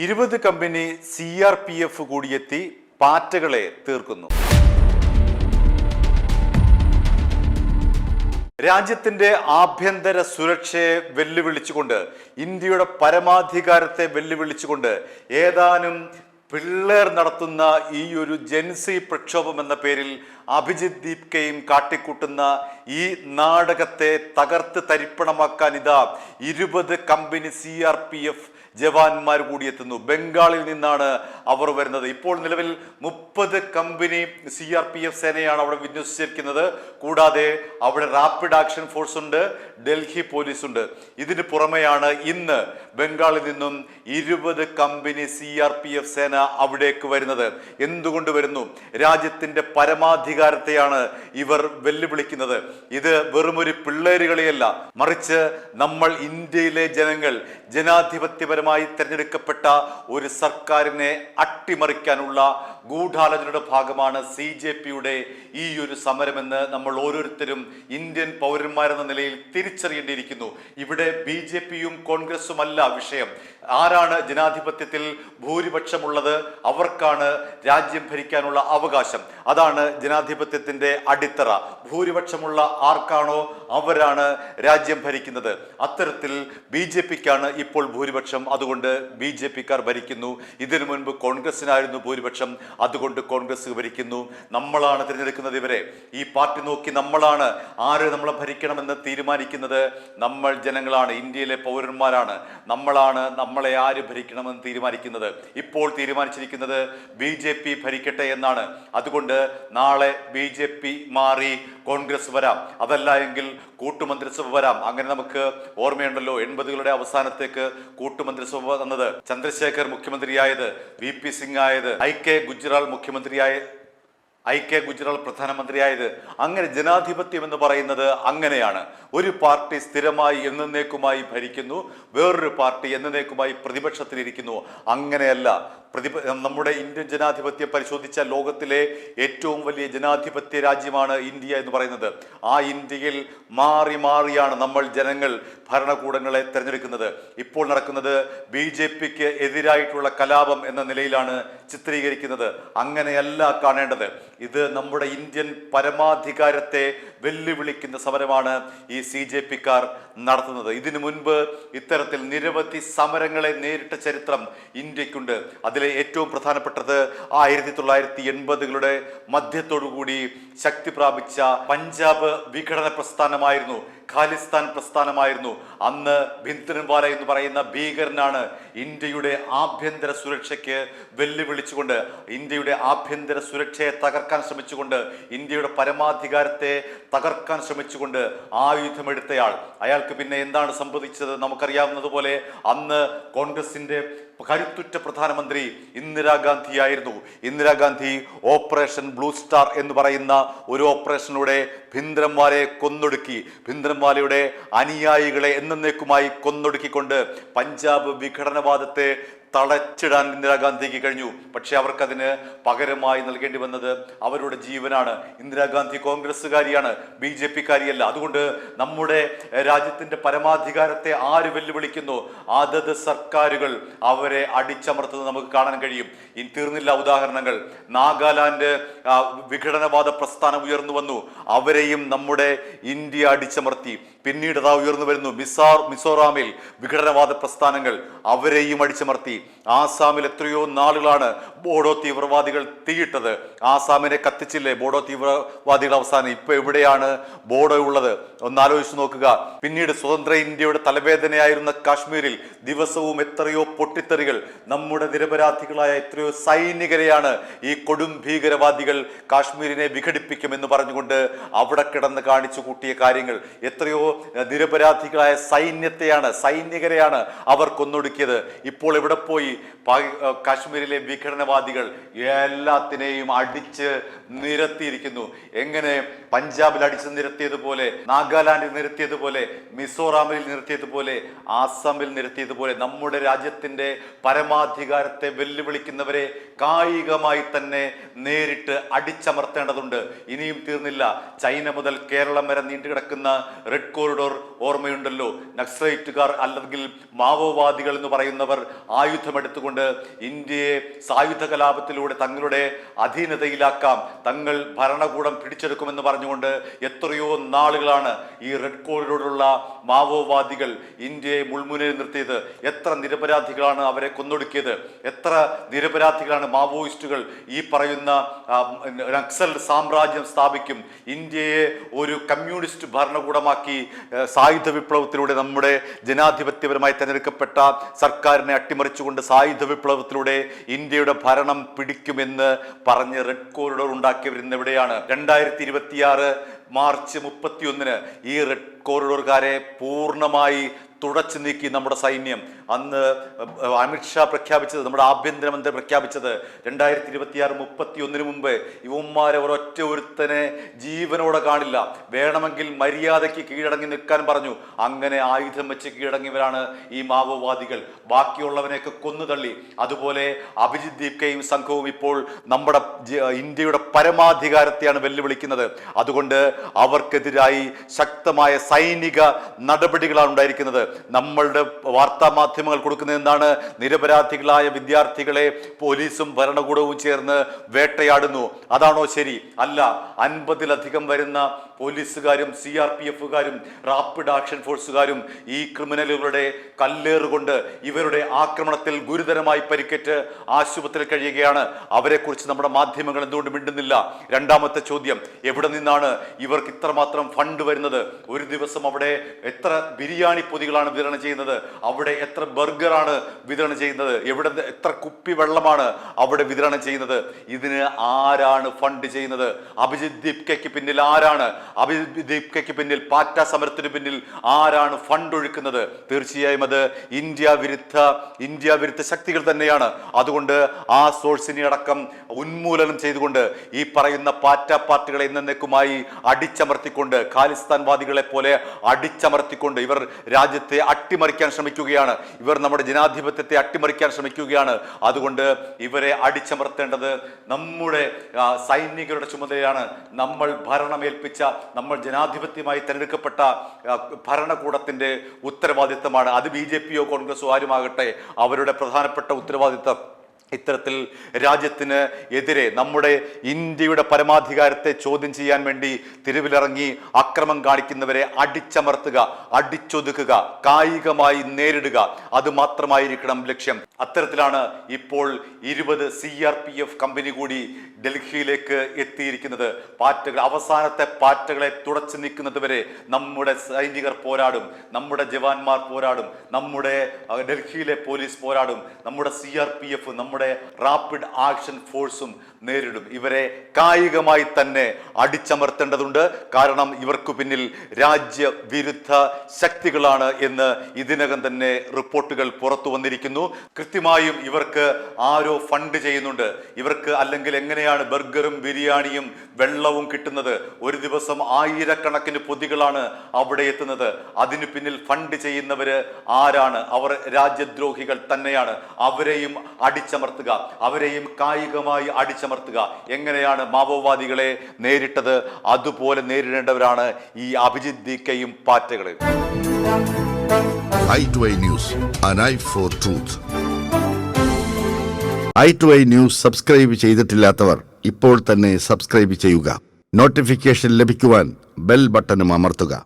20 company CRPF കൂടിയെത്തി പാറ്റകളെ തീർക്കുന്നു. രാജ്യത്തിന്റെ ആഭ്യന്തര സുരക്ഷയെ വെല്ലുവിളിച്ചുകൊണ്ട്, ഇന്ത്യയുടെ പരമാധികാരത്തെ വെല്ലുവിളിച്ചുകൊണ്ട് ഏതാനും പിള്ളേർ നടത്തുന്ന ഈ ഒരു ജൻസി പ്രക്ഷോഭം എന്ന പേരിൽ അഭിജിത് ദീപ്കയും കാട്ടിക്കൂട്ടുന്ന ഈ നാടകത്തെ തകർത്ത് തരിപ്പണമാക്കാൻ ഇതാ 20 കമ്പനി CRPF ജവാന്മാർ കൂടിയെത്തുന്നു. ബംഗാളിൽ നിന്നാണ് അവർ വരുന്നത്. ഇപ്പോൾ നിലവിൽ 30 കമ്പനി CRPF സേനയാണ് അവിടെ വിന്യസിച്ചിരിക്കുന്നത്. കൂടാതെ അവിടെ റാപ്പിഡ് ആക്ഷൻ ഫോഴ്സ് ഉണ്ട്, ഡൽഹി പോലീസ് ഉണ്ട്. ഇതിന് പുറമെയാണ് ഇന്ന് ബംഗാളിൽ നിന്നും 20 കമ്പനി CRPF സേന അവിടേക്ക് വരുന്നത്. എന്തുകൊണ്ട് വരുന്നു? രാജ്യത്തിന്റെ പരമാധികാരത്തെയാണ് ഇവർ വെല്ലുവിളിക്കുന്നത്. ഇത് വെറുമൊരു പിള്ളേരുകളിയല്ല, മറിച്ച് നമ്മൾ ഇന്ത്യയിലെ ജനങ്ങൾ ജനാധിപത്യപരമായി തെരഞ്ഞെടുക്കപ്പെട്ട ഒരു സർക്കാരിനെ അട്ടിമറിക്കാനുള്ള ഗൂഢാലോചനയുടെ ഭാഗമാണ് CJPയുടെ ഈ ഒരു സമരമെന്ന് നമ്മൾ ഓരോരുത്തരും ഇന്ത്യൻ പൗരന്മാരെന്ന നിലയിൽ തിരിച്ചറിയേണ്ടിയിരിക്കുന്നു. ഇവിടെ BJPയും കോൺഗ്രസും അല്ല വിഷയം. ആരാണ് ജനാധിപത്യത്തിൽ ഭൂരിപക്ഷമുള്ളത് അവർക്കാണ് രാജ്യം ഭരിക്കാനുള്ള അവകാശം. അതാണ് ജനാധിപത്യത്തിന്റെ അടിത്തറ. ഭൂരിപക്ഷമുള്ള ആർക്കാണോ അവരാണ് രാജ്യം ഭരിക്കുന്നത്. അത്തരത്തിൽ BJPക്കാണ് ഇപ്പോൾ ഭൂരിപക്ഷം, അതുകൊണ്ട് BJPക്കാർ ഭരിക്കുന്നു. ഇതിനു മുൻപ് കോൺഗ്രസിനായിരുന്നു ഭൂരിപക്ഷം, അതുകൊണ്ട് കോൺഗ്രസ് ഭരിക്കുന്നു. നമ്മളാണ് തിരഞ്ഞെടുക്കുന്നത് ഇവരെ. ഈ പാർട്ടി നോക്കി നമ്മളാണ് ആര് നമ്മളെ ഭരിക്കണമെന്ന് തീരുമാനിക്കുന്നത്. നമ്മൾ ജനങ്ങളാണ്, ഇന്ത്യയിലെ പൗരന്മാരാണ്. നമ്മളാണ് നമ്മളെ ആര് ഭരിക്കണമെന്ന് തീരുമാനിക്കുന്നത്. ഇപ്പോൾ തീരുമാനിച്ചിരിക്കുന്നത് BJP ഭരിക്കട്ടെ എന്നാണ്. അതുകൊണ്ട് നാളെ BJP മാറി കോൺഗ്രസ് വരാം, അതല്ല എങ്കിൽ കൂട്ടുമന്ത്രിസഭ വരാം. അങ്ങനെ നമുക്ക് ഓർമ്മയുണ്ടല്ലോ, 80കളുടെ അവസാനത്തേക്ക് കൂട്ടുമന്ത്രിസഭ വന്നത്, ചന്ദ്രശേഖർ മുഖ്യമന്ത്രിയായത്, VP സിംഗ് ആയത്, IK ഗുജ്റാൾ പ്രധാനമന്ത്രിയായത്. അങ്ങനെ ജനാധിപത്യം എന്ന് പറയുന്നത് അങ്ങനെയാണ്. ഒരു പാർട്ടി സ്ഥിരമായി എന്നേക്കുമായി ഭരിക്കുന്നു, വേറൊരു പാർട്ടി എന്നേക്കുമായി പ്രതിപക്ഷത്തിലിരിക്കുന്നു. അങ്ങനെയല്ല. നമ്മുടെ ഇന്ത്യൻ ജനാധിപത്യം പരിശോധിച്ച ലോകത്തിലെ ഏറ്റവും വലിയ ജനാധിപത്യ രാജ്യമാണ് ഇന്ത്യ എന്ന് പറയുന്നത്. ആ ഇന്ത്യയിൽ മാറി മാറിയാണ് നമ്മൾ ജനങ്ങൾ ഭരണകൂടങ്ങളെ തെരഞ്ഞെടുക്കുന്നത്. ഇപ്പോൾ നടക്കുന്നത് BJPക്ക് എതിരായിട്ടുള്ള കലാപം എന്ന നിലയിലാണ് ചിത്രീകരിക്കുന്നത്. അങ്ങനെയല്ല കാണേണ്ടത്. ഇത് നമ്മുടെ ഇന്ത്യൻ പരമാധികാരത്തെ വെല്ലുവിളിക്കുന്ന സമരമാണ് ഈ CJPക്കാർ നടത്തുന്നത്. ഇതിനു മുൻപ് ഇത്തരത്തിൽ നിരവധി സമരങ്ങളെ നേരിട്ട ചരിത്രം ഇന്ത്യക്കുണ്ട്. അതിലെ ഏറ്റവും പ്രധാനപ്പെട്ടത് 1980കളുടെ മധ്യത്തോടുകൂടി ശക്തി പ്രാപിച്ച പഞ്ചാബ് വിഘടന പ്രസ്ഥാനമായിരുന്നു, ഖാലിസ്ഥാൻ പ്രസ്ഥാനമായിരുന്നു. അന്ന് ഭിന്ദ്രൻവാല എന്ന് പറയുന്ന ഭീകരനാണ് ഇന്ത്യയുടെ ആഭ്യന്തര സുരക്ഷയ്ക്ക് വെല്ലുവിളിച്ചുകൊണ്ട്, ഇന്ത്യയുടെ ആഭ്യന്തര സുരക്ഷയെ തകർക്കാൻ ശ്രമിച്ചുകൊണ്ട്, ഇന്ത്യയുടെ പരമാധികാരത്തെ തകർക്കാൻ ശ്രമിച്ചുകൊണ്ട് ആയുധമെടുത്തയാൾ. അയാൾക്ക് പിന്നെ എന്താണ് സംഭവിച്ചത് നമുക്കറിയാവുന്നതുപോലെ, അന്ന് കോൺഗ്രസിന്റെ കരുത്തുറ്റ പ്രധാനമന്ത്രി ഇന്ദിരാഗാന്ധി ആയിരുന്നു. ഇന്ദിരാഗാന്ധി ഓപ്പറേഷൻ ബ്ലൂ സ്റ്റാർ എന്ന് പറയുന്ന ഒരു ഓപ്പറേഷനിലൂടെ ഭിന്ദ്രൻവാലയെ കൊന്നൊടുക്കി. ഭിന്ദ്രൻവാലയുടെ അനുയായികളെ എന്നേക്കുമായി കൊന്നൊടുക്കിക്കൊണ്ട് പഞ്ചാബ് വിഘടനവാദത്തെ തളച്ചിടാൻ ഇന്ദിരാഗാന്ധിക്ക് കഴിഞ്ഞു. പക്ഷെ അവർക്കതിന് പകരമായി നൽകേണ്ടി വന്നത് അവരുടെ ജീവനാണ്. ഇന്ദിരാഗാന്ധി കോൺഗ്രസ്സുകാരിയാണ്, BJPക്കാരിയല്ല. അതുകൊണ്ട് നമ്മുടെ രാജ്യത്തിന്റെ പരമാധികാരത്തെ ആര് വെല്ലുവിളിക്കുന്നു, അതത് സർക്കാരുകൾ അവരെ അടിച്ചമർത്തുന്നത് നമുക്ക് കാണാൻ കഴിയും. ഇനി തീർന്നില്ല ഉദാഹരണങ്ങൾ. നാഗാലാൻഡ് വിഘടനവാദ പ്രസ്ഥാനം ഉയർന്നു വന്നു, അവരെയും നമ്മുടെ ഇന്ത്യ അടിച്ചമർത്തി. പിന്നീട് അതാ ഉയർന്നു വരുന്നു മിസോറാമിൽ വിഘടനവാദ പ്രസ്ഥാനങ്ങൾ, അവരെയും അടിച്ചമർത്തി. ആസാമിൽ എത്രയോ നാളുകളാണ് ബോഡോ തീവ്രവാദികൾ തീയിട്ടത്. ആസാമിനെ കത്തിച്ചില്ലേ ബോഡോ തീവ്രവാദികൾ അവസാനം? ഇപ്പൊ എവിടെയാണ് ബോഡോ ഉള്ളത്? ഒന്നാലോചിച്ച് നോക്കുക. പിന്നീട് സ്വതന്ത്ര ഇന്ത്യയുടെ തലവേദനയായിരുന്ന കാശ്മീരിൽ ദിവസവും എത്രയോ പൊട്ടിത്തെറികൾ. നമ്മുടെ നിരപരാധികളായ എത്രയോ സൈനികരെയാണ് ഈ കൊടും ഭീകരവാദികൾ കാശ്മീരിനെ വിഘടിപ്പിക്കുമെന്ന് പറഞ്ഞുകൊണ്ട് അവിടെ കിടന്ന് കാണിച്ചു കൂട്ടിയ കാര്യങ്ങൾ. എത്രയോ നിരപരാധികളായ സൈനികരെയാണ് അവർ കൊന്നൊടുക്കിയത്. ഇപ്പോൾ എവിടെ പോയി? കാശ്മീരിലെ വിഘടനവാദികൾ എല്ലാത്തിനെയും അടിച്ച് നിരത്തിയിരിക്കുന്നു. എങ്ങനെ പഞ്ചാബിൽ അടിച്ച് നിരത്തിയതുപോലെ, നാഗാലാൻഡിൽ നിരത്തിയതുപോലെ, മിസോറാമിൽ നിരത്തിയതുപോലെ, ആസാമിൽ നിരത്തിയതുപോലെ നമ്മുടെ രാജ്യത്തിന്റെ പരമാധികാരത്തെ വെല്ലുവിളിക്കുന്നവരെ കായികമായി തന്നെ നേരിട്ട് അടിച്ചമർത്തേണ്ടതുണ്ട്. ഇനിയും തീർന്നില്ല. ചൈന മുതൽ കേരളം വരെ നീണ്ടുകിടക്കുന്ന റെഡ് കോറിഡോർ ഓർമ്മയുണ്ടല്ലോ. നക്സലൈറ്റുകാർ അല്ലെങ്കിൽ മാവോവാദികൾ എന്ന് പറയുന്നവർ ആയുധമെടുത്ത് തീരുമാനമെടുത്തുകൊണ്ട് ഇന്ത്യയെ സായുധ കലാപത്തിലൂടെ തങ്ങളുടെ അധീനതയിലാക്കാം, തങ്ങൾ ഭരണകൂടം പിടിച്ചെടുക്കുമെന്ന് പറഞ്ഞുകൊണ്ട് എത്രയോ നാളുകളാണ് ഈ റെഡ് കോറിഡോറിലുള്ള മാവോവാദികൾ ഇന്ത്യയെ മുൾമുനയിൽ നിർത്തിയത്. എത്ര നിരപരാധികളാണ് അവരെ കൊന്നൊടുക്കിയത്, എത്ര നിരപരാധികളാണ് മാവോയിസ്റ്റുകൾ ഈ പറയുന്ന നക്സൽ സാമ്രാജ്യം സ്ഥാപിക്കും, ഇന്ത്യയെ ഒരു കമ്മ്യൂണിസ്റ്റ് ഭരണകൂടമാക്കി സായുധ വിപ്ലവത്തിലൂടെ നമ്മുടെ ജനാധിപത്യപരമായി തെരഞ്ഞെടുക്കപ്പെട്ട സർക്കാരിനെ അട്ടിമറിച്ചുകൊണ്ട് സായുധ വിപ്ലവത്തിലൂടെ ഇന്ത്യയുടെ ഭരണം പിടിക്കുമെന്ന് പറഞ്ഞ് റെഡ് കോറിഡോർ ഉണ്ടാക്കിയവർ ഇന്ന് എവിടെയാണ്? 2026 മാർച്ച് 31 ഈ റെഡ് കോറിഡോർകാരെ പൂർണ്ണമായി തുടച്ചു നീക്കി നമ്മുടെ സൈന്യം. അന്ന് അമിത്ഷാ പ്രഖ്യാപിച്ചത്, നമ്മുടെ ആഭ്യന്തരമന്ത്രി പ്രഖ്യാപിച്ചത് 2026 31 മുമ്പ് ഇവന്മാരെ ഒരൊറ്റ ഒരുത്തനെ ജീവനോടെ കാണില്ല, വേണമെങ്കിൽ മര്യാദയ്ക്ക് കീഴടങ്ങി നിൽക്കാൻ പറഞ്ഞു. അങ്ങനെ ആയുധം വെച്ച് കീഴടങ്ങിയവരാണ് ഈ മാവോവാദികൾ. ബാക്കിയുള്ളവനെയൊക്കെ കൊന്നുതള്ളി. അതുപോലെ അഭിജിത് ദീപ്കയും സംഘവും ഇപ്പോൾ നമ്മുടെ ഇന്ത്യയുടെ പരമാധികാരത്തെയാണ് വെല്ലുവിളിക്കുന്നത്. അതുകൊണ്ട് അവർക്കെതിരായി ശക്തമായ സൈനിക നടപടികളാണ് ഉണ്ടായിരിക്കുന്നത്. നമ്മളുടെ വാർത്താ മാധ്യമങ്ങൾ കൊടുക്കുന്നത് എന്താണ്? നിരപരാധികളായ വിദ്യാർത്ഥികളെ പോലീസും ഭരണകൂടവും ചേർന്ന് വേട്ടയാടുന്നു. അതാണോ ശരി? അല്ല. 50-ലധികം വരുന്ന പോലീസുകാരും CRPFകാരും റാപ്പിഡ് ആക്ഷൻ ഫോഴ്സുകാരും ഈ ക്രിമിനലുകളുടെ കല്ലേറുകൊണ്ട് ഇവരുടെ ആക്രമണത്തിൽ ഗുരുതരമായി പരിക്കേറ്റ് ആശുപത്രിയിൽ കഴിയുകയാണ്. അവരെക്കുറിച്ച് നമ്മുടെ മാധ്യമങ്ങൾ എന്തുകൊണ്ട് മിണ്ടുന്നില്ല? രണ്ടാമത്തെ ചോദ്യം, എവിടെ നിന്നാണ് ഇവർക്ക് ഇത്രമാത്രം ഫണ്ട് വരുന്നത്? ഒരു ദിവസം അവിടെ എത്ര ബിരിയാണി പൊതികളാണ് വിതരണം ചെയ്യുന്നത്? അവിടെ എത്ര ബർഗറാണ് വിതരണം ചെയ്യുന്നത്? എവിടെ എത്ര കുപ്പി വെള്ളമാണ് അവിടെ വിതരണം ചെയ്യുന്നത്? ഇതിന് ആരാണ് ഫണ്ട് ചെയ്യുന്നത്? അഭിജിത് ദീപ്കയ്ക്ക് പിന്നിൽ ആരാണ്? അഭിജിത് ദീപ്കയ്ക്ക് പിന്നിൽ, പാറ്റ സമരത്തിന് പിന്നിൽ ആരാണ് ഫണ്ട് ഒഴുക്കുന്നത്? തീർച്ചയായും അത് ഇന്ത്യ വിരുദ്ധ ശക്തികൾ തന്നെയാണ്. അതുകൊണ്ട് ആ സോഴ്സിനെ അടക്കം ഉന്മൂലനം ചെയ്തുകൊണ്ട് ഈ പറയുന്ന പാറ്റ പാർട്ടികളെ എന്നേക്കുമായി അടിച്ചമർത്തിക്കൊണ്ട്, ഖാലിസ്ഥാൻവാദികളെ പോലെ അടിച്ചമർത്തിക്കൊണ്ട് ഇവർ രാജ്യത്തെ അട്ടിമറിക്കാൻ ശ്രമിക്കുകയാണ്. ഇവർ നമ്മുടെ ജനാധിപത്യത്തെ അട്ടിമറിക്കാൻ ശ്രമിക്കുകയാണ്. അതുകൊണ്ട് ഇവരെ അടിച്ചമർത്തേണ്ടത് നമ്മുടെ സൈനികരുടെ ചുമതലയാണ്. നമ്മൾ ഭരണമേൽപ്പിച്ച, നമ്മൾ ജനാധിപത്യമായി തെരഞ്ഞെടുക്കപ്പെട്ട ഭരണകൂടത്തിന്റെ ഉത്തരവാദിത്തമാണ്. അത് BJPയോ കോൺഗ്രസോ ആരുമാകട്ടെ, അവരുടെ പ്രധാനപ്പെട്ട ഉത്തരവാദിത്തം ഇത്തരത്തിൽ രാജ്യത്തിന് എതിരെ നമ്മുടെ ഇന്ത്യയുടെ പരമാധികാരത്തെ ചോദ്യം ചെയ്യാൻ വേണ്ടി തെരുവിലിറങ്ങി അക്രമം കാണിക്കുന്നവരെ അടിച്ചമർത്തുക, അടിച്ചൊതുക്കുക, കായികമായി നേരിടുക, അത് മാത്രമായിരിക്കണം ലക്ഷ്യം. അത്തരത്തിലാണ് ഇപ്പോൾ 20 CRPF കമ്പനി കൂടി ഡൽഹിയിലേക്ക് എത്തിയിരിക്കുന്നത്. പാറ്റകൾ, അവസാനത്തെ പാറ്റകളെ തുടച്ചു നീക്കുന്നതുവരെ നമ്മുടെ സൈനികർ പോരാടും, നമ്മുടെ ജവാന്മാർ പോരാടും, നമ്മുടെ ഡൽഹിയിലെ പോലീസ് പോരാടും, നമ്മുടെ CRPF, നമ്മുടെ റാപ്പിഡ് ആക്ഷൻ ഫോഴ്സും നേരിടും. ഇവരെ കായികമായി തന്നെ അടിച്ചമർത്തേണ്ടതുണ്ട്. കാരണം ഇവർക്ക് പിന്നിൽ രാജ്യവിരുദ്ധ ശക്തികളാണ് എന്ന് ഇതിനകം തന്നെ റിപ്പോർട്ടുകൾ പുറത്തു വന്നിരിക്കുന്നു. കൃത്യമായും ഇവർക്ക് ആരോ ഫണ്ട് ചെയ്യുന്നുണ്ട്. ഇവർക്ക് അല്ലെങ്കിൽ എങ്ങനെയാണ് ബർഗറും ബിരിയാണിയും വെള്ളവും കിട്ടുന്നത്? ഒരു ദിവസം ആയിരക്കണക്കിന് പൊതികളാണ് അവിടെ എത്തുന്നത്. അതിനു പിന്നിൽ ഫണ്ട് ചെയ്യുന്നവര് ആരാണ്? അവർ രാജ്യദ്രോഹികൾ തന്നെയാണ്. അവരെയും അടിച്ചമർത്തുക, അവരെയും കായികമായി അടിച്ചമർത്തുക. എങ്ങനെയാണ് മാവോവാദികളെ നേരിട്ടത്? അതുപോലെ നേരിടേണ്ടവരാണ് ഈ അഭിജിത് ദീപ്കയും പാറ്റകളും. i2i News, an eye for truth. i2i News subscribe ചെയ്തിട്ടില്ലാത്തവർ ഇപ്പോൾ തന്നെ സബ്സ്ക്രൈബ് ചെയ്യുക. നോട്ടിഫിക്കേഷൻ ലഭിക്കുവാൻ ബെൽ ബട്ടണും അമർത്തുക.